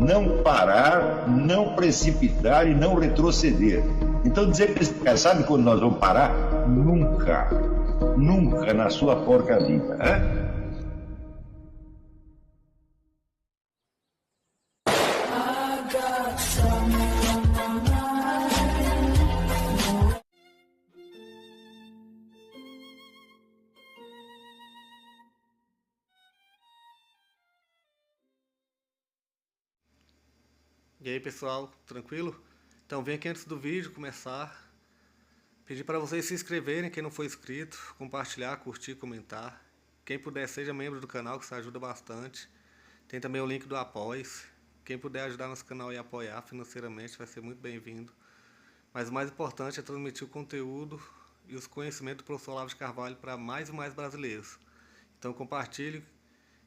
não parar, não precipitar e não retroceder. Então dizer para esse cara, sabe quando nós vamos parar? Nunca. Nunca na sua porca vida. Né? E aí pessoal, tranquilo? Então vem aqui antes do vídeo começar, pedir para vocês se inscreverem, quem não for inscrito, compartilhar, curtir, comentar. Quem puder seja membro do canal, que isso ajuda bastante. Tem também o link do Apoia-se. Quem puder ajudar nosso canal e apoiar financeiramente vai ser muito bem-vindo. Mas o mais importante é transmitir o conteúdo e os conhecimentos do professor Olavo de Carvalho para mais e mais brasileiros. Então compartilhe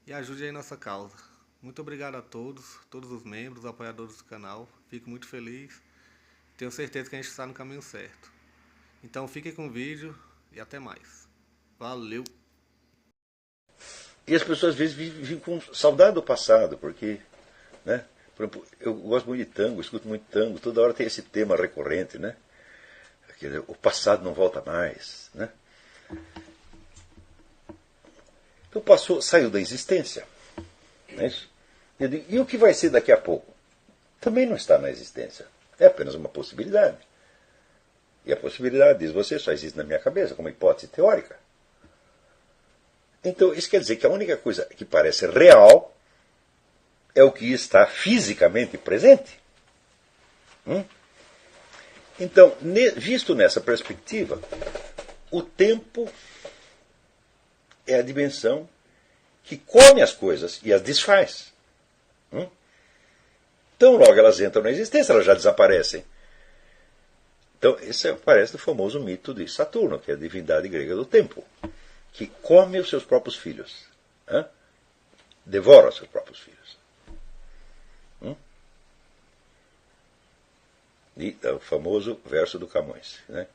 e ajude aí nossa causa. Muito obrigado a todos os membros, apoiadores do canal. Fico muito feliz. Tenho certeza que a gente está no caminho certo. Então fiquem com o vídeo e até mais. Valeu! E as pessoas às vezes vivem com saudade do passado, porque, né, por exemplo, eu gosto muito de tango, escuto muito tango, toda hora tem esse tema recorrente, né? O passado não volta mais, né? Então saiu da existência, não é isso? E o que vai ser daqui a pouco? Também não está na existência. É apenas uma possibilidade. E a possibilidade, diz você, só existe na minha cabeça, como hipótese teórica. Então, isso quer dizer que a única coisa que parece real é o que está fisicamente presente. Então, visto nessa perspectiva, o tempo é a dimensão que come as coisas e as desfaz. Então, logo elas entram na existência, elas já desaparecem. Então, isso parece o famoso mito de Saturno, que é a divindade grega do tempo, que come os seus próprios filhos, devora os seus próprios filhos. E o famoso verso do Camões, né?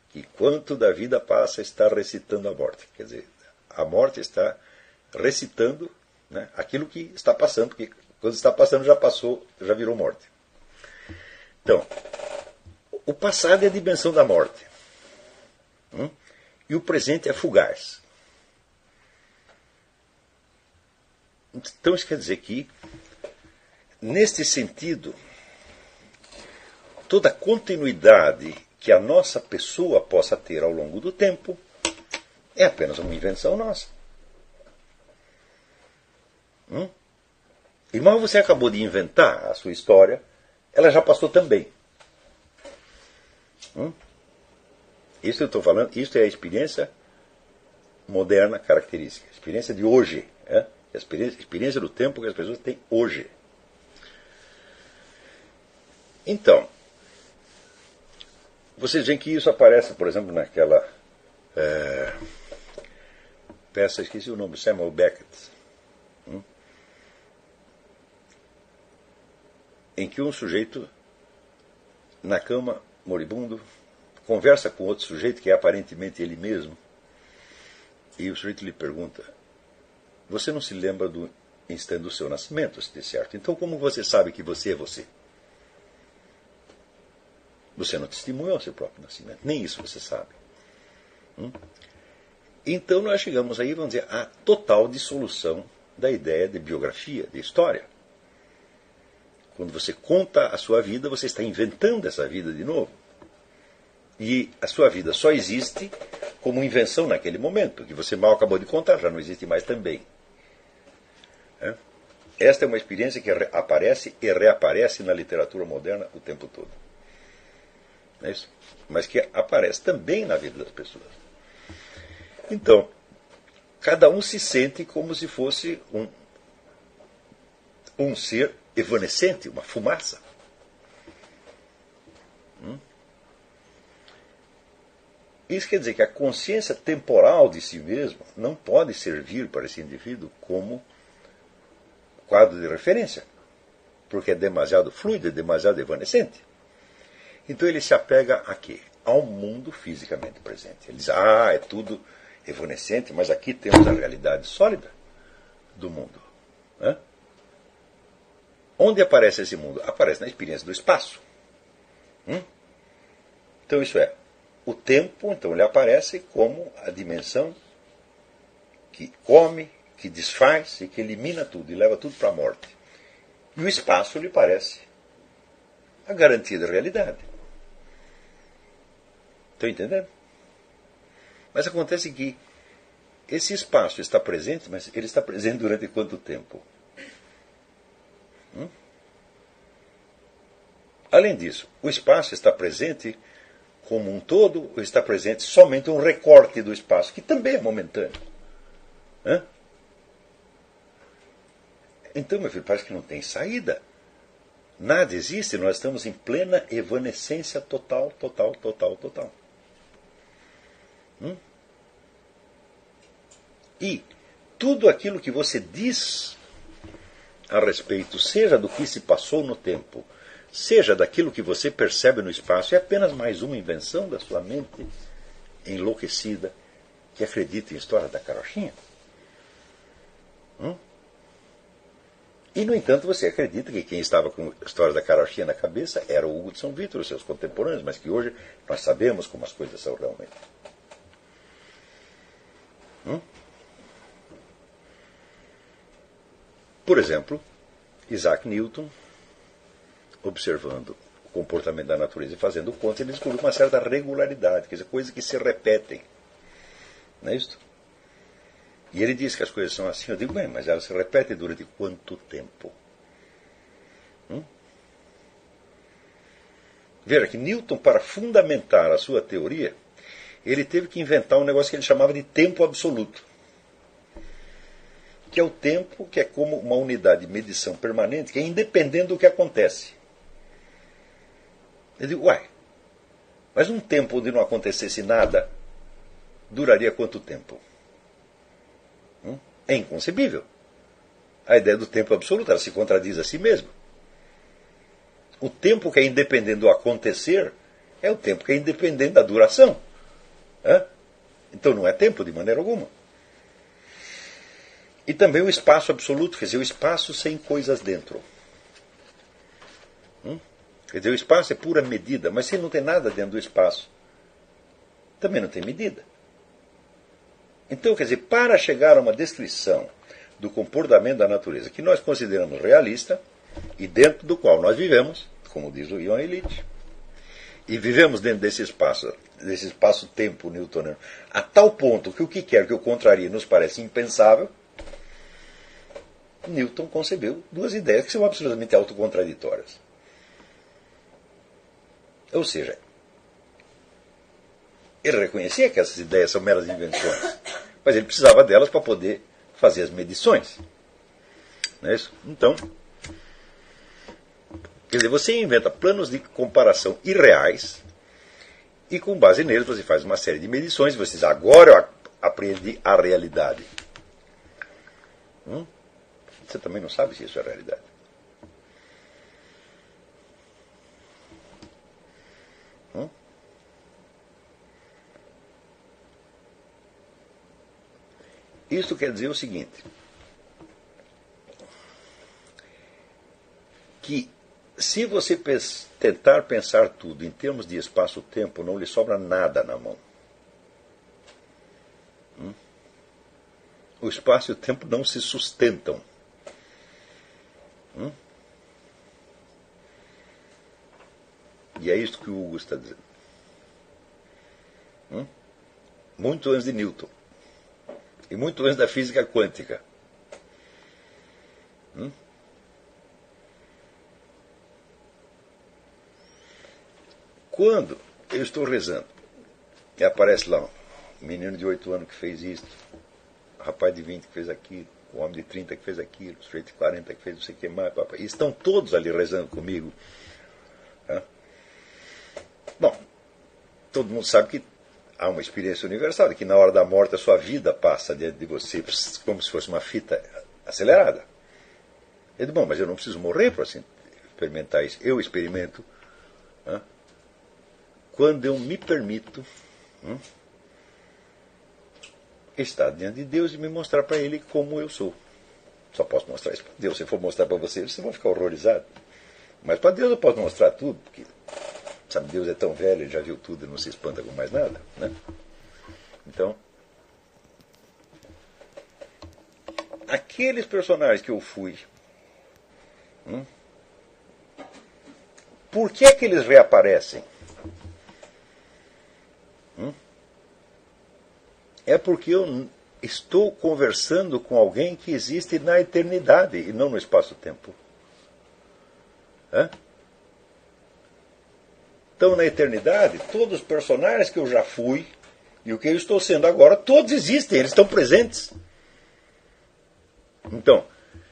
Que quanto da vida passa está recitando a morte. Quer dizer, a morte está recitando, né, aquilo que está passando, porque quando está passando já passou, já virou morte. Então, o passado é a dimensão da morte. E o presente é fugaz. Então isso quer dizer que, neste sentido, toda continuidade que a nossa pessoa possa ter ao longo do tempo é apenas uma invenção nossa. E mal você acabou de inventar a sua história, ela já passou também. Isso eu estou falando, isso é a experiência moderna característica, a experiência de hoje, a experiência do tempo que as pessoas têm hoje. Então, vocês veem que isso aparece, por exemplo, naquela peça, esqueci o nome, Samuel Beckett, em que um sujeito, na cama, moribundo, conversa com outro sujeito, que é aparentemente ele mesmo, e o sujeito lhe pergunta: você não se lembra do instante do seu nascimento, se der certo? Então como você sabe que você é você? Você não testemunhou o seu próprio nascimento, nem isso você sabe. Então nós chegamos aí, vamos dizer, à total dissolução da ideia de biografia, de história. Quando você conta a sua vida, você está inventando essa vida de novo. E a sua vida só existe como invenção naquele momento, que você mal acabou de contar, já não existe mais também. Esta é uma experiência que aparece e reaparece na literatura moderna o tempo todo. Não é isso? Mas que aparece também na vida das pessoas. Então, cada um se sente como se fosse um ser evanescente, uma fumaça. Isso quer dizer que a consciência temporal de si mesmo não pode servir para esse indivíduo como quadro de referência, porque é demasiado fluido, é demasiado evanescente. Então ele se apega a quê? Ao mundo fisicamente presente. Ele diz, é tudo evanescente, mas aqui temos a realidade sólida do mundo. Onde aparece esse mundo? Aparece na experiência do espaço. Então isso é, o tempo, então ele aparece como a dimensão que come, que desfaz e que elimina tudo e leva tudo para a morte. E o espaço lhe parece a garantia da realidade. Estão entendendo? Mas acontece que esse espaço está presente, mas ele está presente durante quanto tempo? Além disso, o espaço está presente como um todo, ou está presente somente um recorte do espaço, que também é momentâneo? Então, meu filho, parece que não tem saída. Nada existe, nós estamos em plena evanescência total, total, total, total. E tudo aquilo que você diz a respeito, seja do que se passou no tempo, seja daquilo que você percebe no espaço, é apenas mais uma invenção da sua mente enlouquecida que acredita em história da carochinha. E, no entanto, você acredita que quem estava com a história da carochinha na cabeça era o Hugo de São Vítor, os seus contemporâneos, mas que hoje nós sabemos como as coisas são realmente. Por exemplo, Isaac Newton, observando o comportamento da natureza e fazendo contas, ele descobriu uma certa regularidade, quer dizer, coisas que se repetem. Não é isso? E ele diz que as coisas são assim. Eu digo, bem, mas elas se repetem durante quanto tempo? Veja que Newton, para fundamentar a sua teoria, ele teve que inventar um negócio que ele chamava de tempo absoluto. Que é o tempo que é como uma unidade de medição permanente, que é independente do que acontece. Eu digo, mas um tempo onde não acontecesse nada, duraria quanto tempo? É inconcebível. A ideia do tempo absoluto, ela se contradiz a si mesma. O tempo que é independente do acontecer é o tempo que é independente da duração. Então não é tempo de maneira alguma. E também o espaço absoluto, quer dizer, o espaço sem coisas dentro. Quer dizer, o espaço é pura medida, mas se não tem nada dentro do espaço, também não tem medida. Então, quer dizer, para chegar a uma descrição do comportamento da natureza que nós consideramos realista, e dentro do qual nós vivemos, como diz o Ion Illich, e vivemos dentro desse espaço-tempo newtoniano, a tal ponto que o que quer que o contrarie nos parece impensável, Newton concebeu duas ideias que são absolutamente autocontraditórias. Ou seja, ele reconhecia que essas ideias são meras invenções, mas ele precisava delas para poder fazer as medições. Não é isso? Então, quer dizer, você inventa planos de comparação irreais e com base neles você faz uma série de medições e você diz, agora eu aprendi a realidade. Você também não sabe se isso é realidade. Isso quer dizer o seguinte, que se você tentar pensar tudo em termos de espaço-tempo, não lhe sobra nada na mão. O espaço e o tempo não se sustentam. E é isso que o Hugo está dizendo. Muito antes de Newton. E muito antes da física quântica. Quando eu estou rezando e aparece lá um menino de 8 anos que fez isso, um rapaz de 20 que fez aquilo, um homem de 30 que fez aquilo, um sujeito de 40 que fez não sei o que mais, papai, e estão todos ali rezando comigo. Bom, todo mundo sabe que há uma experiência universal, de que na hora da morte a sua vida passa diante de você como se fosse uma fita acelerada. Eu digo, bom, mas eu não preciso morrer para assim, experimentar isso. Eu experimento quando eu me permito estar diante de Deus e me mostrar para Ele como eu sou. Só posso mostrar isso para Deus. Se eu for mostrar para vocês vão ficar horrorizados. Mas para Deus eu posso mostrar tudo, porque, sabe, Deus é tão velho, ele já viu tudo e não se espanta com mais nada, né? Então, aqueles personagens que eu fui, por que é que eles reaparecem? É porque eu estou conversando com alguém que existe na eternidade e não no espaço-tempo. Então, na eternidade, todos os personagens que eu já fui e o que eu estou sendo agora, todos existem, eles estão presentes. Então,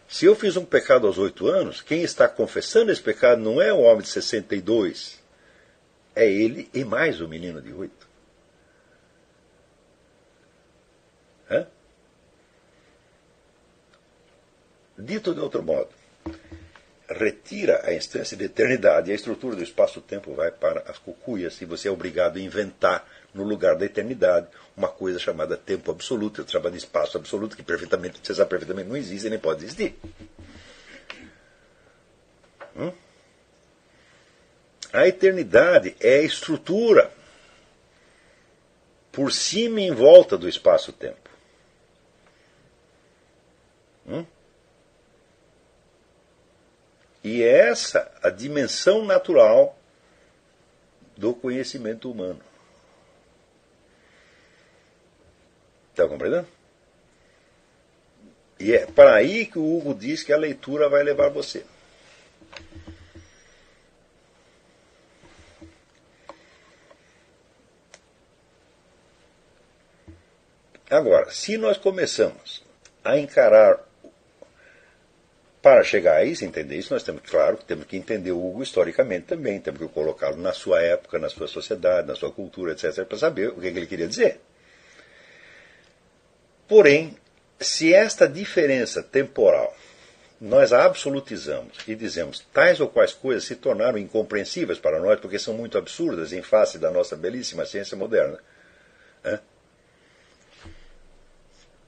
se eu fiz um pecado aos 8 anos, quem está confessando esse pecado não é o homem de 62, é ele e mais o menino de 8. Dito de outro modo, retira a instância de eternidade e a estrutura do espaço-tempo vai para as cucuias e você é obrigado a inventar no lugar da eternidade uma coisa chamada tempo absoluto, outra chamada espaço absoluto, que perfeitamente, você sabe perfeitamente, não existe e nem pode existir. A eternidade é a estrutura por cima e em volta do espaço-tempo. E é essa a dimensão natural do conhecimento humano. Está compreendendo? E é para aí que o Hugo diz que a leitura vai levar você. Agora, se nós começamos a encarar, para chegar a isso, entender isso, nós temos, claro, temos que entender o Hugo historicamente também, temos que colocá-lo na sua época, na sua sociedade, na sua cultura, etc., para saber o que ele queria dizer. Porém, se esta diferença temporal nós a absolutizamos e dizemos tais ou quais coisas se tornaram incompreensíveis para nós porque são muito absurdas em face da nossa belíssima ciência moderna,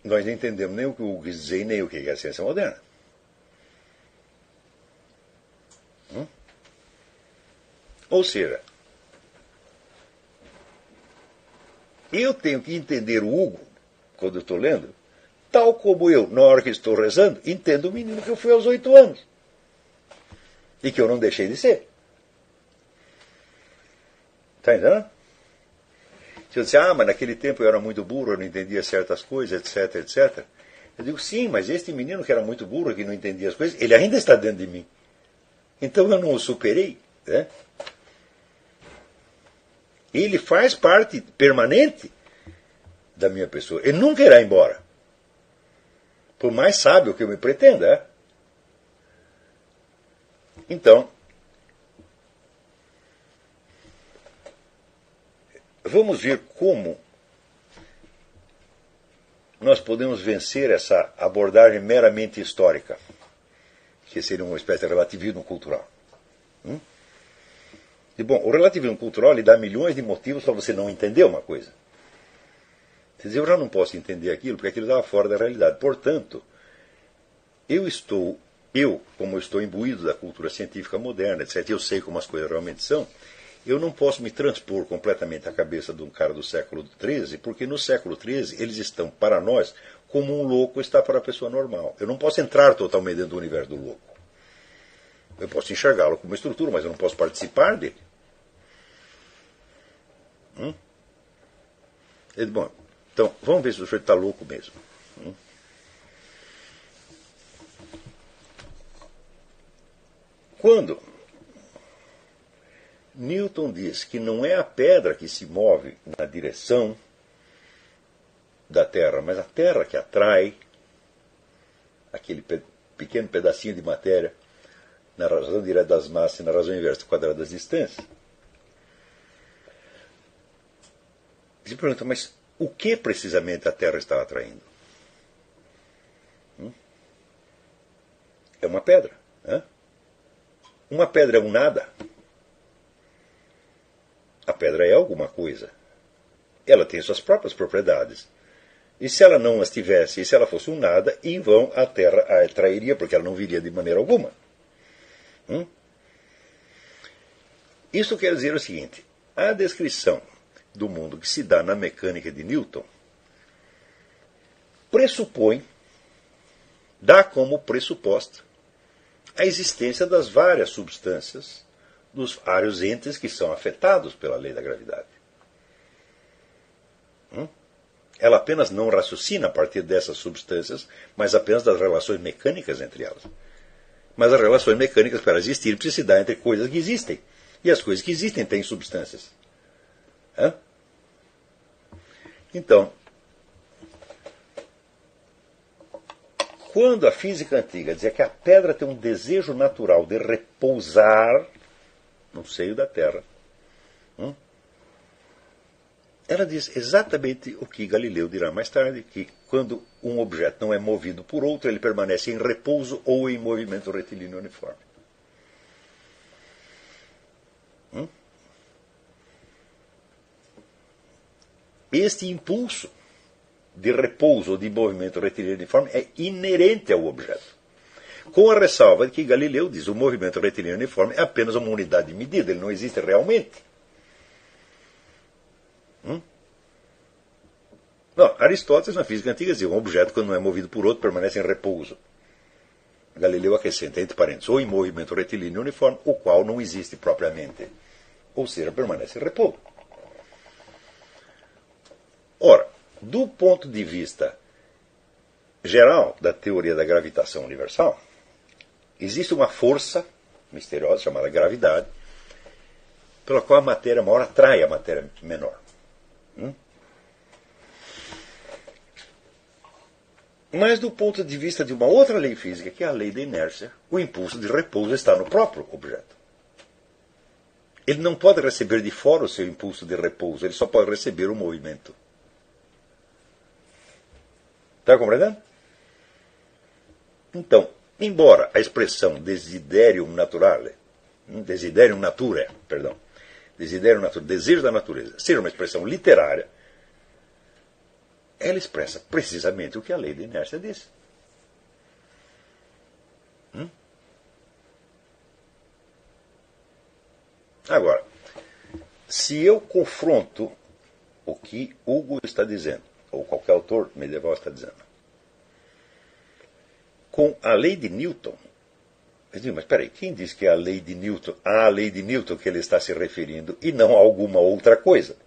nós não entendemos nem o que o Hugo quis dizer e nem o que é a ciência moderna. Ou seja, eu tenho que entender o Hugo, quando eu estou lendo, tal como eu, na hora que estou rezando, entendo o menino que eu fui aos 8 anos. E que eu não deixei de ser. Está entendendo? Se eu disser, mas naquele tempo eu era muito burro, eu não entendia certas coisas, etc, etc. Eu digo, sim, mas este menino que era muito burro, que não entendia as coisas, ele ainda está dentro de mim. Então eu não o superei. Né? Ele faz parte permanente da minha pessoa. Ele nunca irá embora. Por mais sábio que eu me pretenda. Então, vamos ver como nós podemos vencer essa abordagem meramente histórica, que seria uma espécie de relativismo cultural. E, bom, o relativismo cultural lhe dá milhões de motivos para você não entender uma coisa. Quer dizer, eu já não posso entender aquilo, porque aquilo estava fora da realidade. Portanto, como eu estou imbuído da cultura científica moderna, etc., eu sei como as coisas realmente são, eu não posso me transpor completamente à cabeça de um cara do século XIII, porque no século XIII eles estão para nós como um louco está para a pessoa normal. Eu não posso entrar totalmente dentro do universo do louco. Eu posso enxergá-lo como uma estrutura, mas eu não posso participar dele. Bom, então, vamos ver se o sujeito está louco mesmo. Quando Newton diz que não é a pedra que se move na direção da Terra, mas a Terra que atrai aquele pequeno pedacinho de matéria na razão direta das massas e na razão inversa do quadrado das distâncias. Você pergunta, mas o que precisamente a Terra está atraindo? É uma pedra. Uma pedra é um nada. A pedra é alguma coisa. Ela tem suas próprias propriedades. E se ela não as tivesse, e se ela fosse um nada, em vão a Terra a atrairia, porque ela não viria de maneira alguma. Isso quer dizer o seguinte: a descrição do mundo que se dá na mecânica de Newton pressupõe, dá como pressuposta, a existência das várias substâncias, dos vários entes que são afetados pela lei da gravidade. Ela apenas não raciocina a partir dessas substâncias, mas apenas das relações mecânicas entre elas. Mas as relações mecânicas, para existir, precisam se dar entre coisas que existem. E as coisas que existem têm substâncias. Então, quando a física antiga dizia que a pedra tem um desejo natural de repousar no seio da Terra, ela diz exatamente o que Galileu dirá mais tarde, que quando um objeto não é movido por outro, ele permanece em repouso ou em movimento retilíneo uniforme. Este impulso de repouso ou de movimento retilíneo uniforme é inerente ao objeto. Com a ressalva de que Galileu diz que o movimento retilíneo uniforme é apenas uma unidade de medida, ele não existe realmente. Não, Aristóteles, na física antiga, dizia um objeto, quando não é movido por outro, permanece em repouso. Galileu acrescenta, entre parênteses, ou em movimento retilíneo uniforme, o qual não existe propriamente. Ou seja, permanece em repouso. Ora, do ponto de vista geral da teoria da gravitação universal, existe uma força misteriosa chamada gravidade, pela qual a matéria maior atrai a matéria menor. Mas do ponto de vista de uma outra lei física, que é a lei da inércia, o impulso de repouso está no próprio objeto. Ele não pode receber de fora o seu impulso de repouso, ele só pode receber o movimento. Está compreendendo? Então, embora a expressão desiderium naturale, desiderium natura, desejo da natureza, seja uma expressão literária, ela expressa precisamente o que a lei da inércia diz. Agora, se eu confronto o que Hugo está dizendo, ou qualquer autor medieval está dizendo, com a lei de Newton, eu digo, mas espera aí, quem diz que é a lei de Newton que ele está se referindo e não a alguma outra coisa?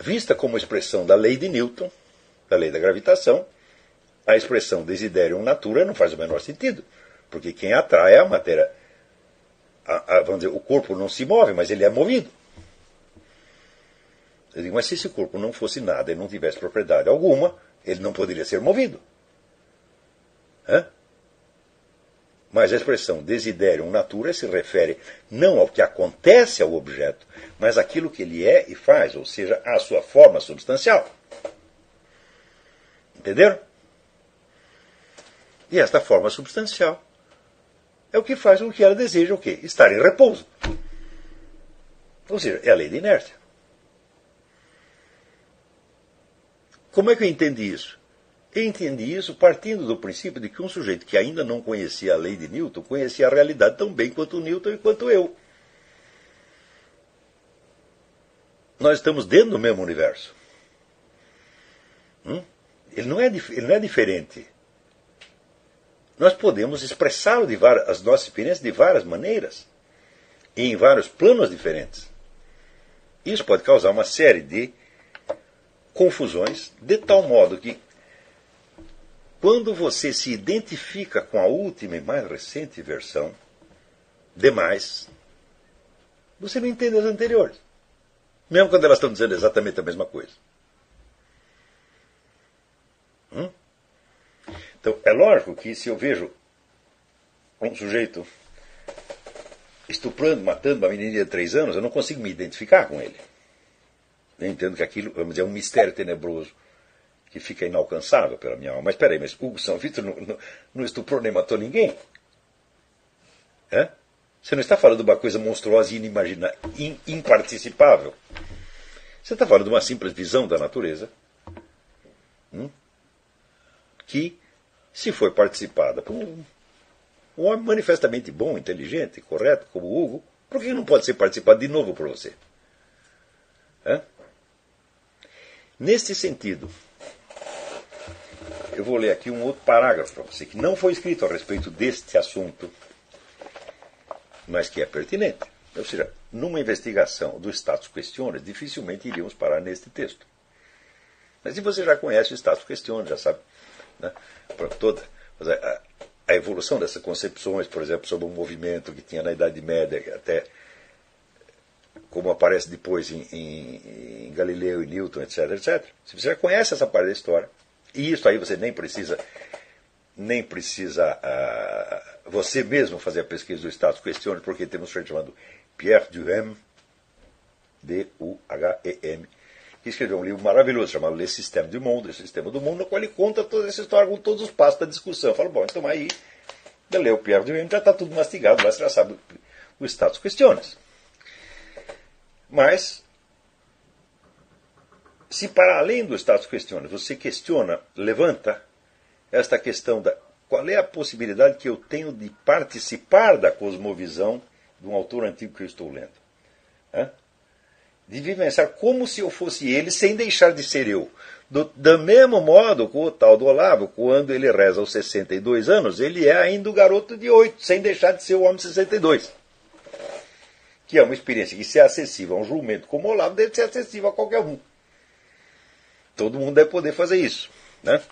Vista como expressão da lei de Newton, da lei da gravitação, a expressão desiderium natura não faz o menor sentido, porque quem atrai é a matéria. Vamos dizer, o corpo não se move, mas ele é movido. Eu digo, mas se esse corpo não fosse nada e não tivesse propriedade alguma, ele não poderia ser movido. Mas a expressão desiderium natura se refere não ao que acontece ao objeto, mas àquilo que ele é e faz, ou seja, à sua forma substancial. Entenderam? E esta forma substancial é o que faz com que ela deseja o quê? Estar em repouso. Ou seja, é a lei da inércia. Como é que eu entendi isso? Eu entendi isso partindo do princípio de que um sujeito que ainda não conhecia a lei de Newton conhecia a realidade tão bem quanto Newton e quanto eu. Nós estamos dentro do mesmo universo. Ele não é diferente. Nós podemos expressá-lo as nossas experiências de várias maneiras e em vários planos diferentes. Isso pode causar uma série de confusões, de tal modo que quando você se identifica com a última e mais recente versão, demais, você não entende as anteriores. Mesmo quando elas estão dizendo exatamente a mesma coisa. Então, é lógico que se eu vejo um sujeito estuprando, matando uma menininha de 3 anos, eu não consigo me identificar com ele. Eu entendo que aquilo, vamos dizer, é um mistério tenebroso que fica inalcançável pela minha alma. Mas espera aí, mas Hugo São Vitor não estuprou nem matou ninguém? Você não está falando de uma coisa monstruosa e inimaginável, imparticipável? Você está falando de uma simples visão da natureza que, se foi participada por um homem manifestamente bom, inteligente, correto, como o Hugo, por que não pode ser participada de novo por você? Neste sentido, eu vou ler aqui um outro parágrafo para você, que não foi escrito a respeito deste assunto, mas que é pertinente. Ou seja, numa investigação do status questiones, dificilmente iríamos parar neste texto. Mas se você já conhece o status questiones, já sabe, né, toda a evolução dessas concepções, por exemplo, sobre um movimento que tinha na Idade Média, até como aparece depois em Galileu e Newton, etc., etc. Se você já conhece essa parte da história, e isso aí você nem precisa você mesmo fazer a pesquisa do status questiones, porque temos um sujeito chamado Pierre Duhem, D-U-H-E-M, que escreveu um livro maravilhoso chamado Le Système du Monde, o Sistema do Mundo, no qual ele conta toda essa história com todos os passos da discussão. Fala, bom, então aí, leu Pierre Duhem, já está tudo mastigado, lá você já sabe o status questiones. Mas, se para além do status questiones você questiona, levanta esta questão da qual é a possibilidade que eu tenho de participar da cosmovisão de um autor antigo que eu estou lendo. De vivenciar como se eu fosse ele, sem deixar de ser eu. Do mesmo modo com o tal do Olavo, quando ele reza aos 62 anos, ele é ainda o garoto de 8, sem deixar de ser o homem de 62. Que é uma experiência que, se é acessível a um jumento como o Olavo, deve ser acessível a qualquer um. Todo mundo deve poder fazer isso. Né?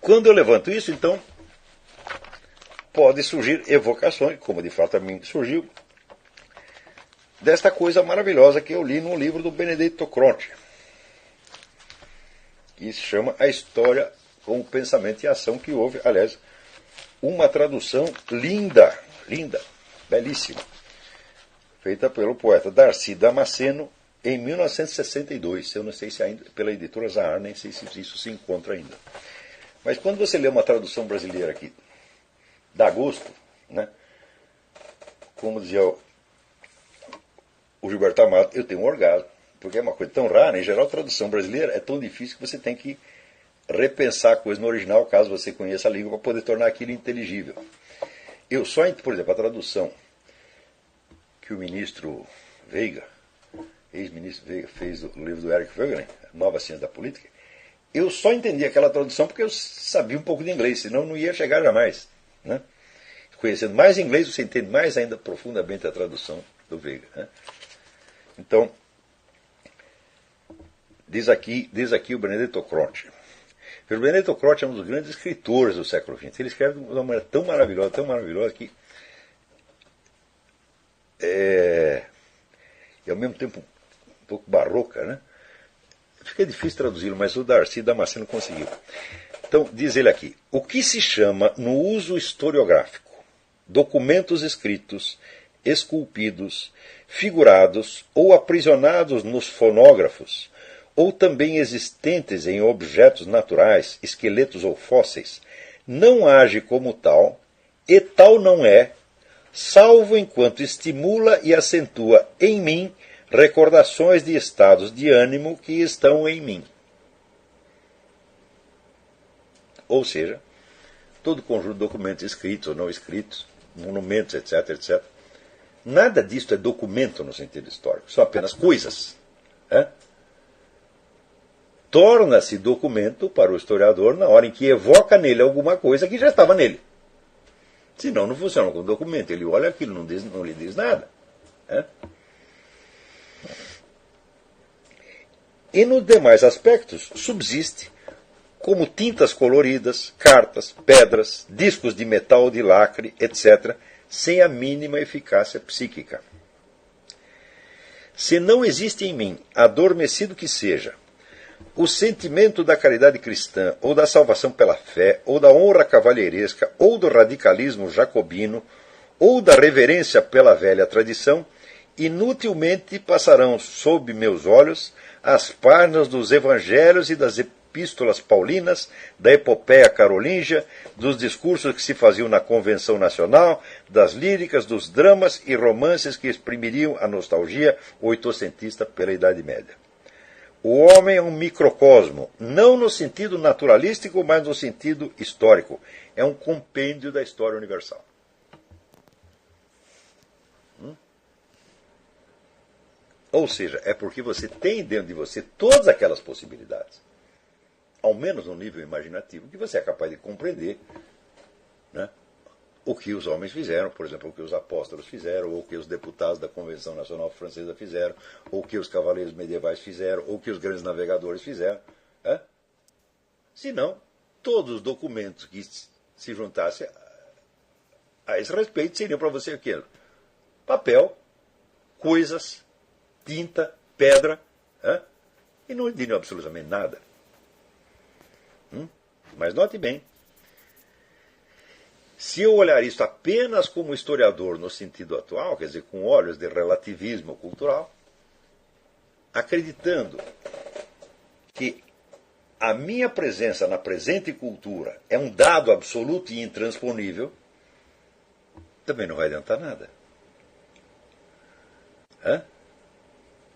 Quando eu levanto isso, então, pode surgir evocações, como de fato a mim surgiu, desta coisa maravilhosa que eu li no livro do Benedetto Croce, que se chama A História com o Pensamento e Ação, que houve, aliás, uma tradução linda, belíssima, feita pelo poeta Darcy Damasceno em 1962. Eu não sei se ainda, pela editora Zahar, nem sei se isso se encontra ainda. Mas quando você lê uma tradução brasileira aqui, dá gosto, né? Como dizia o Gilberto Amato, eu tenho um orgasmo, porque é uma coisa tão rara. Em geral, a tradução brasileira é tão difícil que você tem que repensar a coisa no original, caso você conheça a língua, para poder tornar aquilo inteligível. Eu só, por exemplo, a tradução que o ministro Veiga, ex-ministro Veiga, fez do livro do Eric Voegelin, Nova Ciência da Política, eu só entendi aquela tradução porque eu sabia um pouco de inglês, senão não ia chegar jamais. Né? Conhecendo mais inglês, você entende mais ainda profundamente a tradução do Veiga. Né? Então, diz aqui o Benedetto Croce. O Benedetto Croce é um dos grandes escritores do século XX. Ele escreve de uma maneira tão maravilhosa que é ao mesmo tempo um pouco barroca, né? Fica difícil traduzi-lo, mas o Darcy Damasceno conseguiu. Então, diz ele aqui, o que se chama no uso historiográfico documentos escritos, esculpidos, figurados ou aprisionados nos fonógrafos, ou também existentes em objetos naturais, esqueletos ou fósseis, não age como tal, e tal não é, salvo enquanto estimula e acentua em mim recordações de estados de ânimo que estão em mim. Ou seja, todo conjunto de documentos escritos ou não escritos, monumentos, etc., etc., nada disto é documento no sentido histórico, são apenas coisas. Torna-se documento para o historiador na hora em que evoca nele alguma coisa que já estava nele. Senão não funciona como documento. Ele olha aquilo, não lhe diz nada. E nos demais aspectos subsiste como tintas coloridas, cartas, pedras, discos de metal ou de lacre, etc., sem a mínima eficácia psíquica. Se não existe em mim, adormecido que seja, o sentimento da caridade cristã, ou da salvação pela fé, ou da honra cavalheiresca, ou do radicalismo jacobino, ou da reverência pela velha tradição, inutilmente passarão sob meus olhos as páginas dos evangelhos e das epístolas paulinas, da epopeia carolíngia, dos discursos que se faziam na Convenção Nacional, das líricas, dos dramas e romances que exprimiriam a nostalgia oitocentista pela Idade Média. O homem é um microcosmo, não no sentido naturalístico, mas no sentido histórico. É um compêndio da história universal. Ou seja, é porque você tem dentro de você todas aquelas possibilidades, ao menos no nível imaginativo, que você é capaz de compreender, né, o que os homens fizeram, por exemplo, o que os apóstolos fizeram, ou o que os deputados da Convenção Nacional Francesa fizeram, ou o que os cavaleiros medievais fizeram, ou o que os grandes navegadores fizeram. Né? Se não, todos os documentos que se juntassem a esse respeito seriam para você aquilo: papel, coisas, tinta, pedra, e não diriam absolutamente nada. Mas note bem, se eu olhar isso apenas como historiador no sentido atual, quer dizer, com olhos de relativismo cultural, acreditando que a minha presença na presente cultura é um dado absoluto e intransponível, também não vai adiantar nada.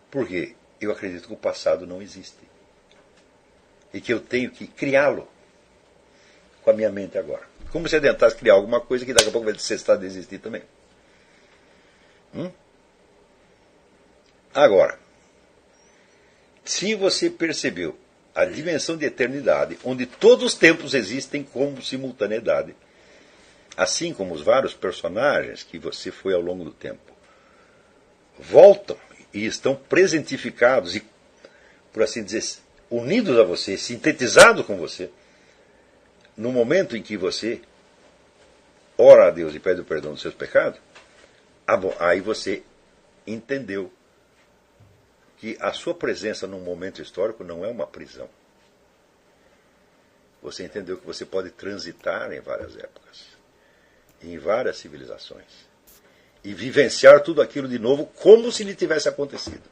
Porque eu acredito que o passado não existe. E que eu tenho que criá-lo com a minha mente agora. Como se eu tentasse criar alguma coisa que daqui a pouco vai cessar de existir também. Agora, se você percebeu a dimensão de eternidade, onde todos os tempos existem como simultaneidade, assim como os vários personagens que você foi ao longo do tempo voltam e estão presentificados e, por assim dizer, unidos a você, sintetizados com você, no momento em que você ora a Deus e pede o perdão dos seus pecados, aí você entendeu que a sua presença num momento histórico não é uma prisão. Você entendeu que você pode transitar em várias épocas, em várias civilizações, e vivenciar tudo aquilo de novo como se lhe tivesse acontecido.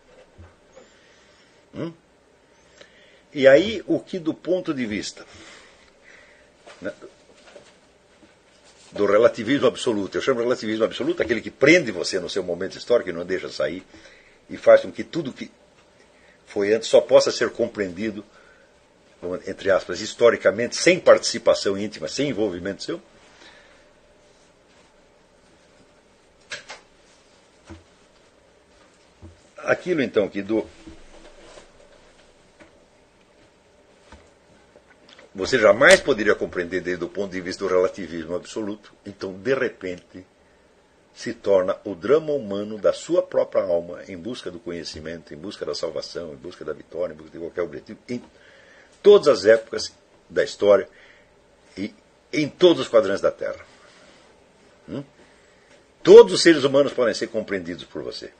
E aí, o que do ponto de vista, né, do relativismo absoluto, eu chamo de relativismo absoluto aquele que prende você no seu momento histórico e não deixa sair, e faz com que tudo que foi antes só possa ser compreendido, entre aspas, historicamente, sem participação íntima, sem envolvimento seu. Aquilo, então, que você jamais poderia compreender desde o ponto de vista do relativismo absoluto, então, de repente, se torna o drama humano da sua própria alma em busca do conhecimento, em busca da salvação, em busca da vitória, em busca de qualquer objetivo, em todas as épocas da história e em todos os quadrantes da Terra. Todos os seres humanos podem ser compreendidos por você.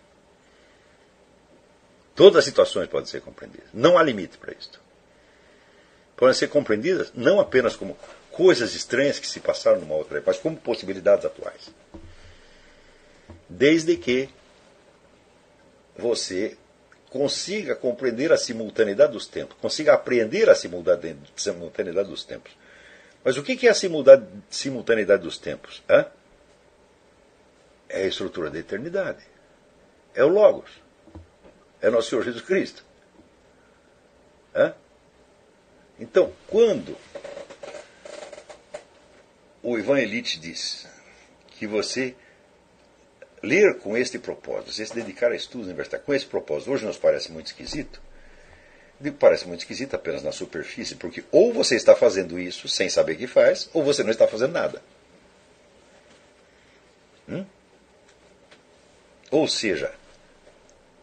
Todas as situações podem ser compreendidas. Não há limite para isso. Podem ser compreendidas não apenas como coisas estranhas que se passaram numa outra época, mas como possibilidades atuais. Desde que você consiga compreender a simultaneidade dos tempos, consiga apreender a simultaneidade dos tempos. Mas o que é a simultaneidade dos tempos? É a estrutura da eternidade. É o Logos. É nosso Senhor Jesus Cristo. Então, quando o Ivan Illich diz que você ler com este propósito, você se dedicar a estudos universitários com esse propósito, hoje nos parece muito esquisito. Digo, parece muito esquisito apenas na superfície, porque ou você está fazendo isso sem saber que faz, ou você não está fazendo nada. Ou seja,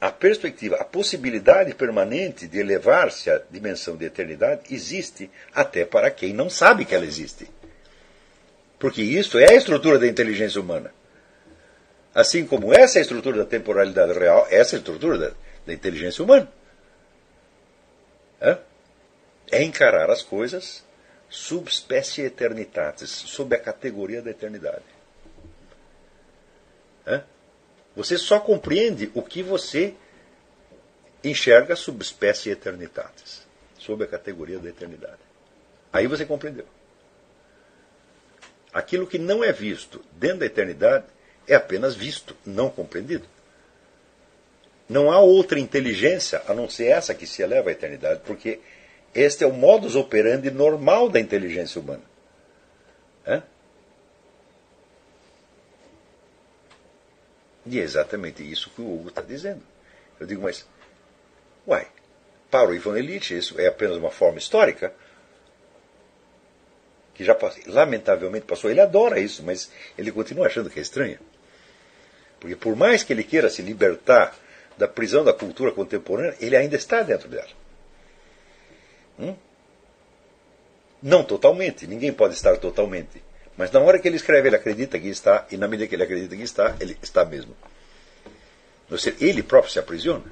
a perspectiva, a possibilidade permanente de elevar-se à dimensão de eternidade existe até para quem não sabe que ela existe. Porque isso é a estrutura da inteligência humana. Assim como essa é a estrutura da temporalidade real, essa é a estrutura da inteligência humana. É encarar as coisas sub specie eternitatis, sob a categoria da eternidade. Você só compreende o que você enxerga sub specie eternitatis, sob a categoria da eternidade. Aí você compreendeu. Aquilo que não é visto dentro da eternidade é apenas visto, não compreendido. Não há outra inteligência a não ser essa que se eleva à eternidade, porque este é o modus operandi normal da inteligência humana. É? E é exatamente isso que o Hugo está dizendo. Eu digo, mas, para o Ivan Illich isso é apenas uma forma histórica, que já lamentavelmente passou. Ele adora isso, mas ele continua achando que é estranho. Porque por mais que ele queira se libertar da prisão da cultura contemporânea, ele ainda está dentro dela. Não totalmente, ninguém pode estar totalmente. Mas na hora que ele escreve, ele acredita que está, e na medida que ele acredita que está, ele está mesmo. Ou seja, ele próprio se aprisiona.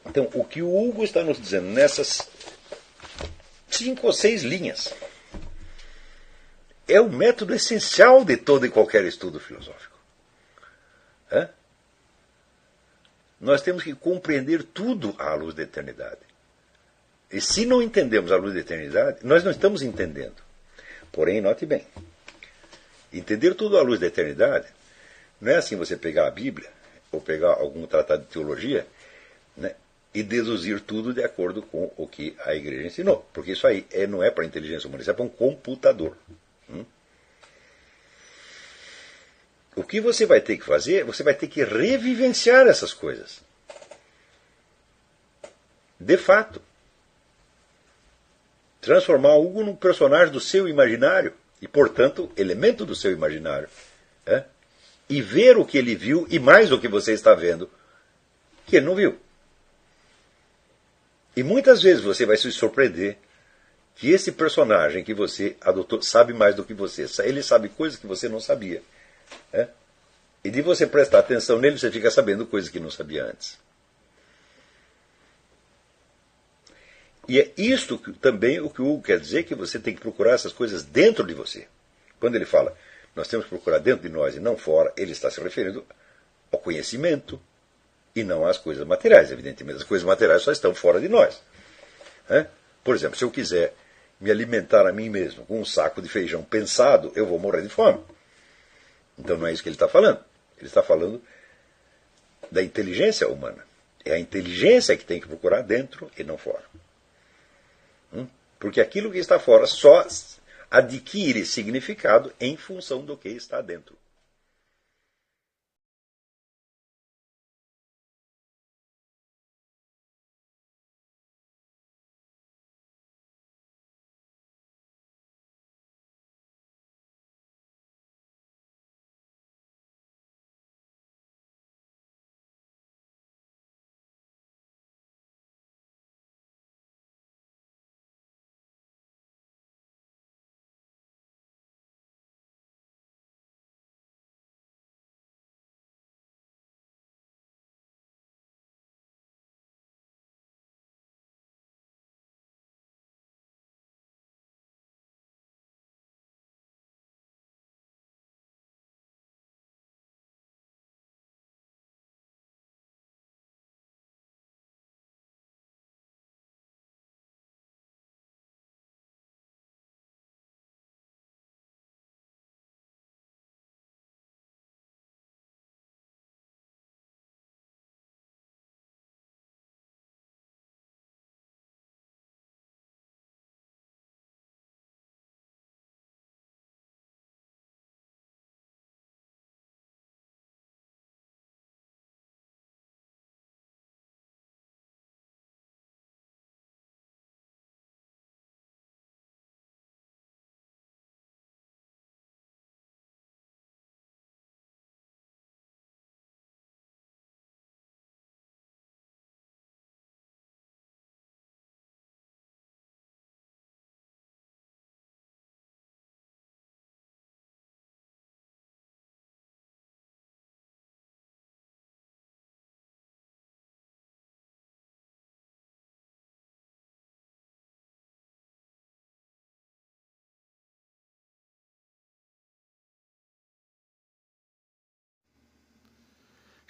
Então, o que o Hugo está nos dizendo nessas 5 ou 6 linhas é o método essencial de todo e qualquer estudo filosófico. Nós temos que compreender tudo à luz da eternidade. E se não entendemos à luz da eternidade, nós não estamos entendendo. Porém, note bem, entender tudo à luz da eternidade não é assim você pegar a Bíblia ou pegar algum tratado de teologia, né, e deduzir tudo de acordo com o que a igreja ensinou. Porque isso aí não é para a inteligência humana, isso é para um computador. O que você vai ter que fazer, você vai ter que revivenciar essas coisas. De fato. Transformar Hugo num personagem do seu imaginário, e, portanto, elemento do seu imaginário. E ver o que ele viu, e mais o que você está vendo, que ele não viu. E muitas vezes você vai se surpreender que esse personagem que você adotou sabe mais do que você. Ele sabe coisas que você não sabia. E de você prestar atenção nele, você fica sabendo coisas que não sabia antes. E é isto também o que o Hugo quer dizer, que você tem que procurar essas coisas dentro de você. Quando ele fala, nós temos que procurar dentro de nós e não fora, ele está se referindo ao conhecimento e não às coisas materiais. Evidentemente, as coisas materiais só estão fora de nós. Por exemplo, se eu quiser me alimentar a mim mesmo com um saco de feijão pensado, eu vou morrer de fome. Então não é isso que ele está falando. Ele está falando da inteligência humana. É a inteligência que tem que procurar dentro e não fora. Porque aquilo que está fora só adquire significado em função do que está dentro.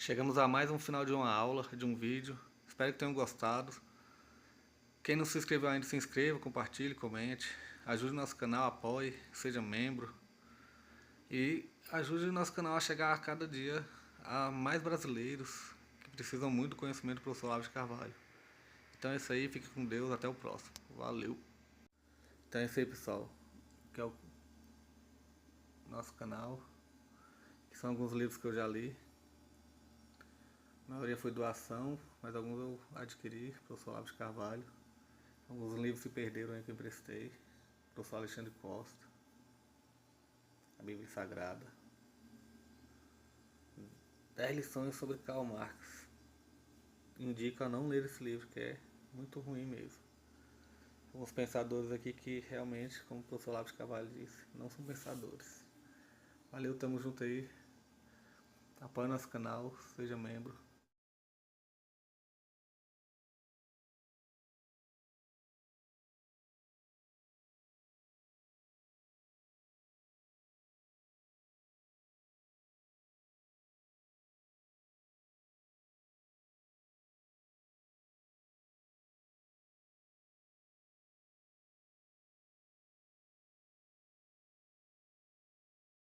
Chegamos a mais um final de uma aula, de um vídeo. Espero que tenham gostado. Quem não se inscreveu ainda, se inscreva, compartilhe, comente. Ajude o nosso canal, apoie, seja membro. E ajude o nosso canal a chegar a cada dia a mais brasileiros que precisam muito do conhecimento do professor Olavo de Carvalho. Então é isso aí, fique com Deus, até o próximo. Valeu! Então é isso aí, pessoal. Que é o nosso canal. Que são alguns livros que eu já li. A maioria foi doação, mas alguns eu adquiri, professor Olavo de Carvalho. Alguns livros se perderam aí que eu emprestei. Professor Alexandre Costa. A Bíblia Sagrada. 10 lições sobre Karl Marx. Indico a não ler esse livro, que é muito ruim mesmo. Alguns pensadores aqui que realmente, como o professor Olavo de Carvalho disse, não são pensadores. Valeu, tamo junto aí. Apoie nosso canal, seja membro.